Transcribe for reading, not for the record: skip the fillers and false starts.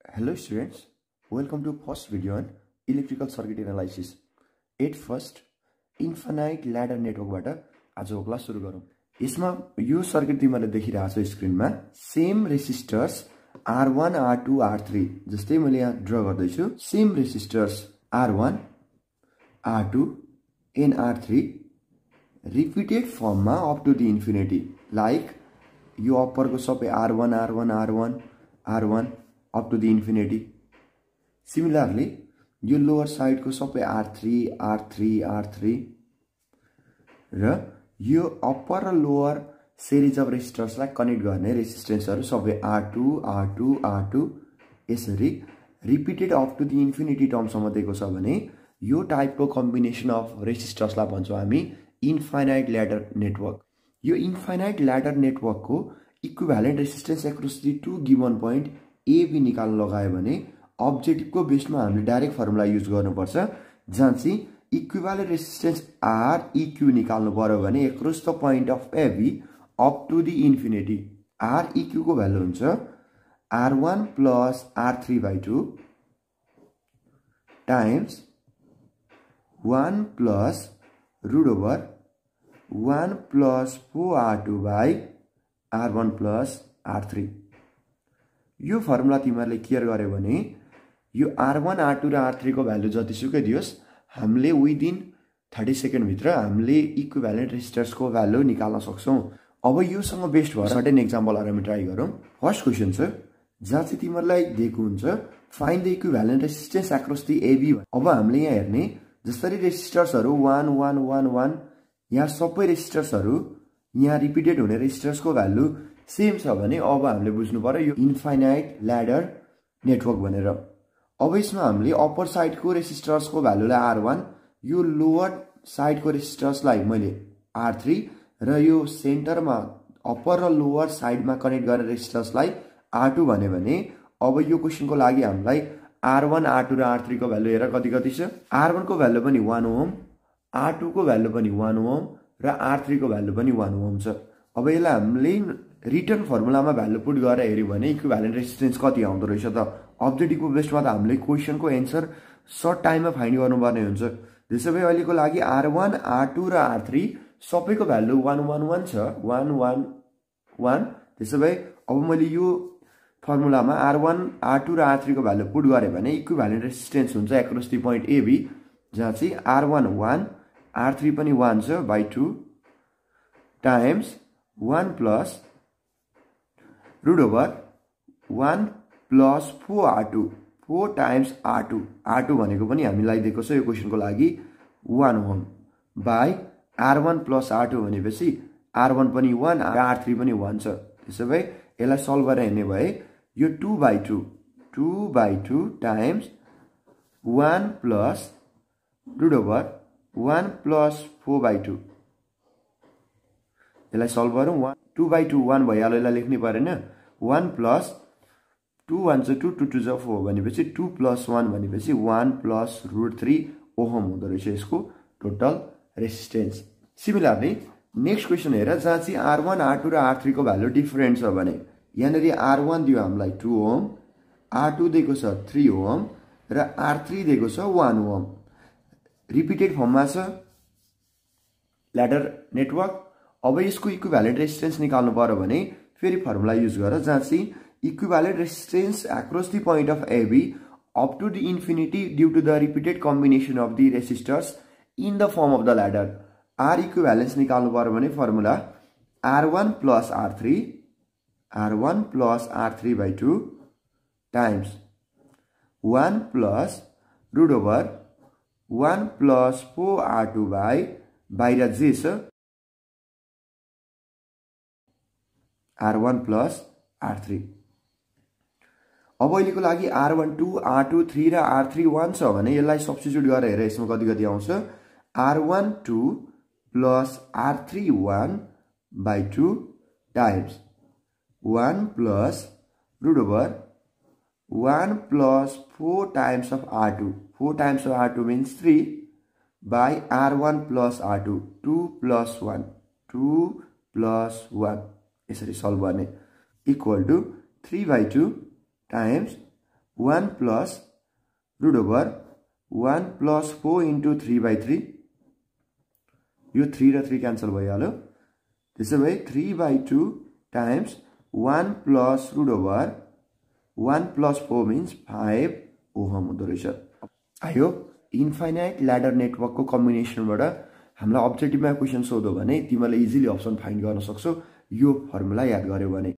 Hello students, welcome to first video on electrical circuit analysis. At first, infinite ladder network बाट आजको class सुरु गरौँ। यसमा यो सर्किट तिमीले देखिरहेको छ स्क्रिनमा same resistors R1, R2, R3 जस्तै मैले यहाँ ड्रा गर्दै छु। Same resistors R1, R2 and R3 repeated फर्ममा up to the infinity like यो अप्पर को सबै R1, R1, R1, R1 up to the infinity. Similarly, यो lower side को सबै R3, R3, R3 र यो upper र lower series of resistors लाई कनेक्ट गर्ने रेसिस्टेन्सहरु सबै R2, R2, R2 यसरी repeated up to the infinity term सम्म दिएको छ भने यो टाइपको कम्बिनेसन अफ रेसिस्टर्स लाई भन्छौं हामी इन्फाइनाइट ल्याडर नेटवर्क। यो इन्फाइनाइट ल्याडर नेटवर्क को equivalent resistance across the two given point AB निकाल्न लगायो भने अब्जेक्टिभ को बेसमा हामीले डाइरेक्ट फर्मुला युज गर्नुपर्छ जहाँ चाहिँ इक्विभ्यालेन्ट रेसिस्टेन्स REQ निकाल्नु पर्यो भने across the point of AB up to the infinity REQ को भ्यालु हुन्छ R1 plus R3/2 times 1 plus root over 1 plus 4R2 by R1 plus R3। यो फर्मुला तिमीहरुले क्लियर गर्यो भने यो R1, R2 र R3 को भ्यालु जतिसुकै दियोस् हामीले विदिन 30 सेकेन्ड भित्र हामीले इक्विभ्यालेन्ट रेसिस्टर्स को भ्यालु निकाल्न सक्छौं। अब यो सँग बेस्ड भएर सर्टेन एक्जाम्पलहरु हामी ट्राई गरौँ। फर्स्ट क्वेशन छ जहाँ चाहिँ तिमीहरुलाई दिएको हुन्छ find the equivalent resistance across the AB। अब हामीले यहाँ हेर्ने जसरी रेसिस्टर्सहरु 1 1 1 1 यहाँ सबै रेसिस्टर्सहरु यहाँ रिपिटेड हुने रेसिस्टर्स को भ्यालु सेम छ भने अब हामीले बुझ्नु पर्यो यो इन्फाइनाइट ल्याडर नेटवर्क भनेर। अब यसमा हामीले अप्पर साइड को रेसिस्टर्स को भ्यालुलाई R1 यो लोअर साइड को रेसिस्टर्स लाई मैले R3 र यो सेन्टरमा अप्पर र लोअर साइडमा कनेक्ट गर्ने रेसिस्टर्स लाई R2 भने अब यो क्वेशन को लागि हामीलाई R1, R2 र R3 को भ्यालु हेर कति छ। R1 को भ्यालु पनि 1 ओम, R2 को भ्यालु पनि 1 ओम र R3 को भ्यालु पनि 1 ओम छ। अब यसलाई हामीले रिटर्न फर्मुलामा भ्यालु पुट गरेर हेर्यो भने इक्विभ्यालेन्ट रेसिस्टेन्स कति आउँदो रहेछ त। अब्जेक्टिभको बेसमा त हामीले क्वेशन को एन्सर सर्ट टाइममा फाइन्ड गर्नुपर्ने हुन्छ। त्यसैले अहिलेको लागि R1, R2 र R3 सबैको भ्यालु 1 1 1 छ, 1 1 1। त्यसैले अब मैले यो फर्मुलामा R1, R2 र R3 को भ्यालु पुट गरे भने इक्विभ्यालेन्ट रेसिस्टेन्स हुन्छ अक्रॉस द पॉइन्ट AB जहाँ चाहिँ R1 1 R3 पनि 1 छ by 2 times 1 plus root over 1 plus 4R2 4 times R2 भनेको पनि हामीलाई दिएको छ यो क्वेशन को लागि 1 Om by R1 plus R2 भनेपछि R1 पनि 1 र R3 पनि 1 छ। त्यसैले यसलाई सल्भ गरेर हेर्ने भए यो 2/2 times 1 plus root over 1 plus 4/2 यसलाई सल्भ गरौँ 2/2 1 भइहाल्यो यसलाई लेख्नै परेन 1 plus 2 1 2 2 2 4 भनेपछि 2 plus 1 भनेपछि 1 plus √3 ओहम हुँदो रहेछ यसको total resistance. Similarly next question हेर जहाँ चाहिँ R1 R2 र R3 को भ्यालु डिफरेन्ट छ भने यहाँनेरि R1 दियो हामीलाई 2 ओम, R2 दिएको छ 3 ओम र R3 दिएको छ 1 ओम। रिपिटेड फर्ममा छ ल्याडर नेटवर्क। अब यसको इक्विभ्यालेन्ट रेसिस्टेन्स निकाल्नु पर्यो भने फेरि फर्मुला युज गर जहाँ चाहिँ equivalent resistance across the point of AB up to the infinity due to the repeated combination of the resistors in the form of the ladder. R equivalence निकाल्नु पर्यो भने formula R1 plus R3/2 times 1 plus root over 1 plus 4R2 by बाहिर जे छ R1 plus R3। अब अहिलेको लागि R1 2 R2 3 र R3 1 छ भने यसलाई सब्स्टिट्युट गरेर हेर यसमा कति आउँछ R1 2 plus R3 1/2 times 1 plus root over 1 plus 4 times of R2 4 times of R2 means 3 by R1 plus R2 2 plus 1 2 plus 1 यसरी सल्भ गर्ने equal to 3/2 times 1 plus root over 1 plus 4 into 3/3 यो 3 र 3 cancel भइहाल्यो त्यसो भए 3/2 times 1 plus root over 1 plus 4 means 5 ohm हुँदो रहेछ। I hope infinite ladder नेटवर्कको कम्बिनेसनबाट हामीलाई अब्जेक्टिभमा क्वेसन सोध्यो भने तिमीले इजिली अप्सन फाइन्ड गर्न सक्छौ यो फर्मुला याद गर्यो भने।